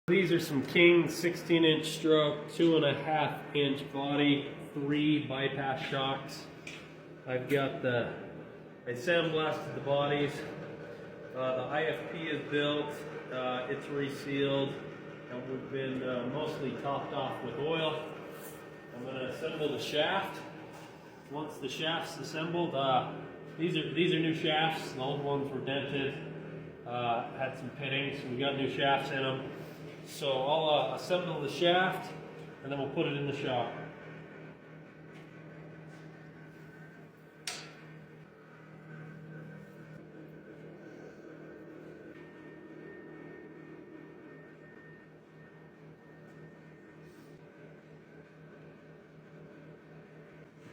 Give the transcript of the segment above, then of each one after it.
These are some King 16-inch stroke, 2.5-inch body, 3 bypass shocks. I've got I sandblasted the bodies. The IFP is built, it's resealed, and we've been mostly topped off with oil. I'm going to assemble the shaft. Once the shaft's assembled, these are new shafts. The old ones were dented, had some pitting, so we got new shafts in them. So I'll assemble the shaft and then we'll put it in the shop. The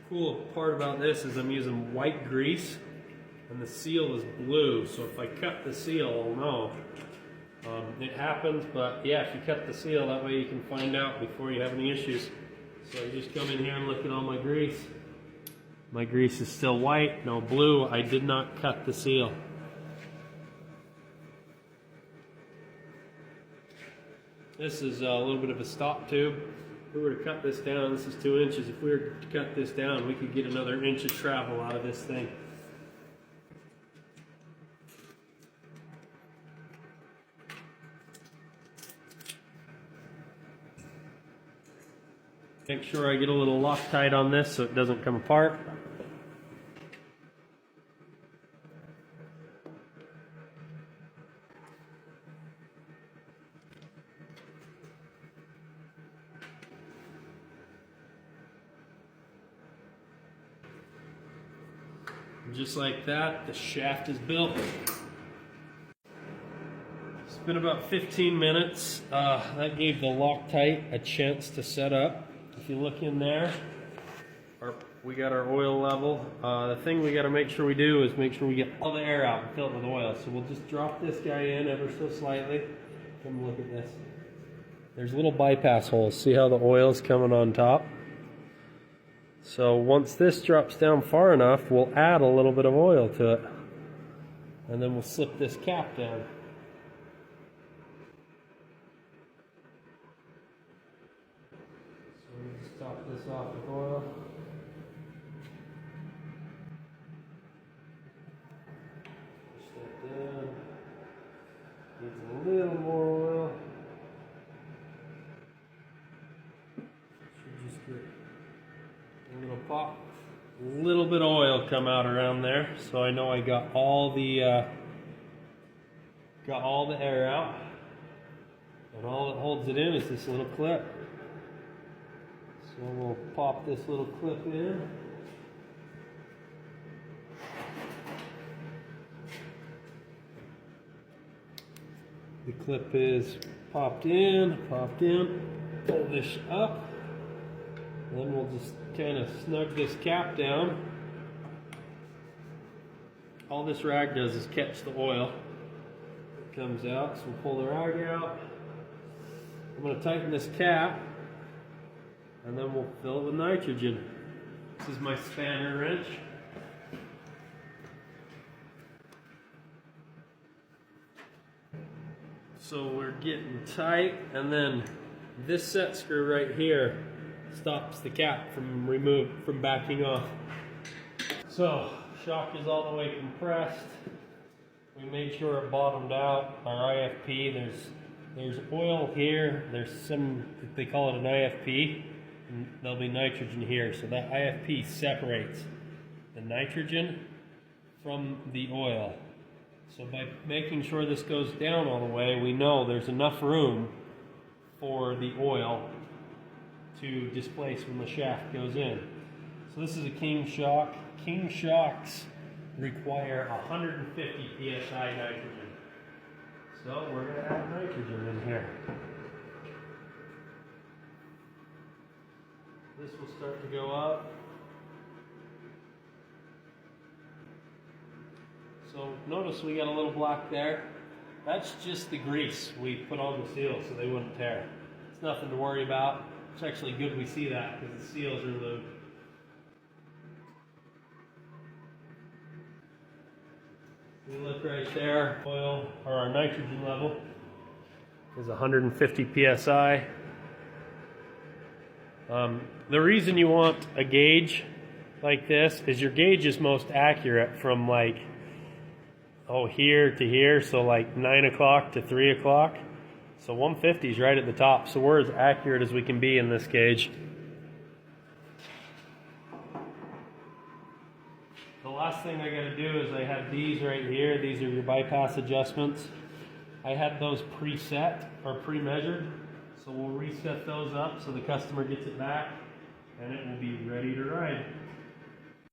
cool part about this is I'm using white grease and the seal is blue, so if I cut the seal I'll know. It happens, but yeah, if you cut the seal, that way you can find out before you have any issues. So you just come in here and look at all my grease. My grease is still white, no blue. I did not cut the seal. This is a little bit of a stop tube. If we were to cut this down, this is 2 inches. If we were to cut this down, we could get another inch of travel out of this thing. Make sure I get a little Loctite on this so it doesn't come apart. And just like that, the shaft is built. It's been about 15 minutes. That gave the Loctite a chance to set up. If you look in there, we got our oil level. The thing we got to make sure we do is make sure we get all the air out and fill it with oil. So we'll just drop this guy in ever so slightly. Come look at this. There's little bypass holes. See how the oil is coming on top? So once this drops down far enough, we'll add a little bit of oil to it. And then we'll slip this cap down. Top this off with oil. Push that down. Needs a little more oil. Should just get a little pop. A little bit of oil come out around there, so I know I got all the air out. And all that holds it in is this little clip. So we'll pop this little clip in. The clip is popped in, pull this up. Then we'll just kind of snug this cap down. All this rag does is catch the oil. It comes out, so we'll pull the rag out. I'm going to tighten this cap. And then we'll fill it with nitrogen. This is my spanner wrench. So we're getting tight, and then this set screw right here stops the cap from backing off. So shock is all the way compressed. We made sure it bottomed out. Our IFP, there's oil here. There's they call it an IFP. And there'll be nitrogen here, so that IFP separates the nitrogen from the oil. So by making sure this goes down all the way, we know there's enough room for the oil to displace when the shaft goes in. So this is a King shock. King shocks require 150 psi nitrogen. So we're going to add nitrogen in here. This will start to go up. So notice we got a little block there. That's just the grease we put on the seals so they wouldn't tear. It's nothing to worry about. It's actually good we see that because the seals are lubed. We look right there, oil or our nitrogen level. is 150 psi. The reason you want a gauge like this is your gauge is most accurate from like, here to here, so like 9 o'clock to 3 o'clock. So 150 is right at the top, so we're as accurate as we can be in this gauge. The last thing I gotta do is I have these right here. These are your bypass adjustments. I had those preset or pre-measured, so we'll reset those up so the customer gets it back and it will be ready to ride.